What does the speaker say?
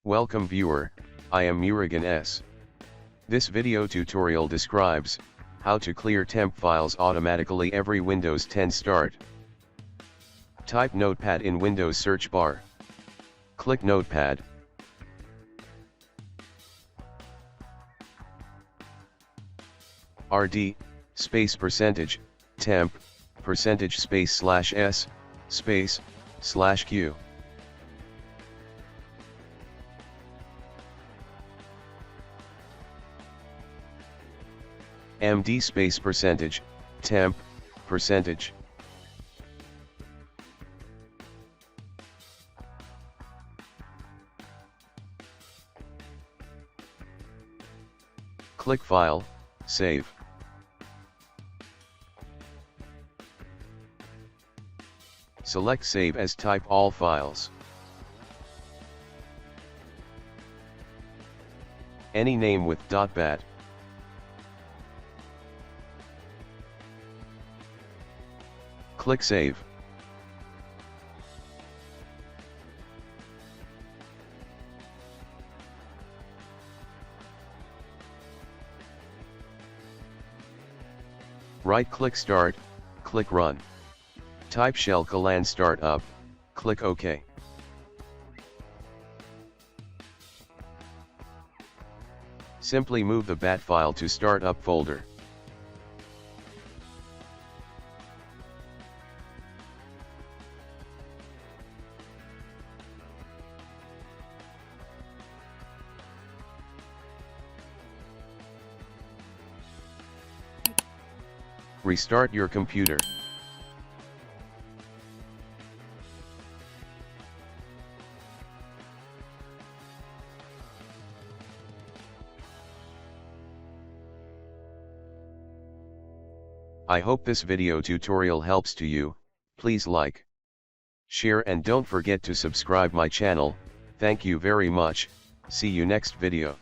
Welcome viewer, I am Murugan S. This video tutorial describes how to clear temp files automatically every Windows 10 start. Type Notepad in Windows search bar. Click Notepad. RD, space percentage, temp, percentage space slash S, space, slash Q. MD space percentage, temp, percentage. Click File, Save. Select Save as, type all files. Any name with .bat. Click Save. Right-click Start, click Run. Type Shell command Start Up, click OK. Simply move the bat file to Startup folder. Restart your computer. I hope this video tutorial helps to you. Please like, share and don't forget to subscribe my channel. Thank you very much. See you next video.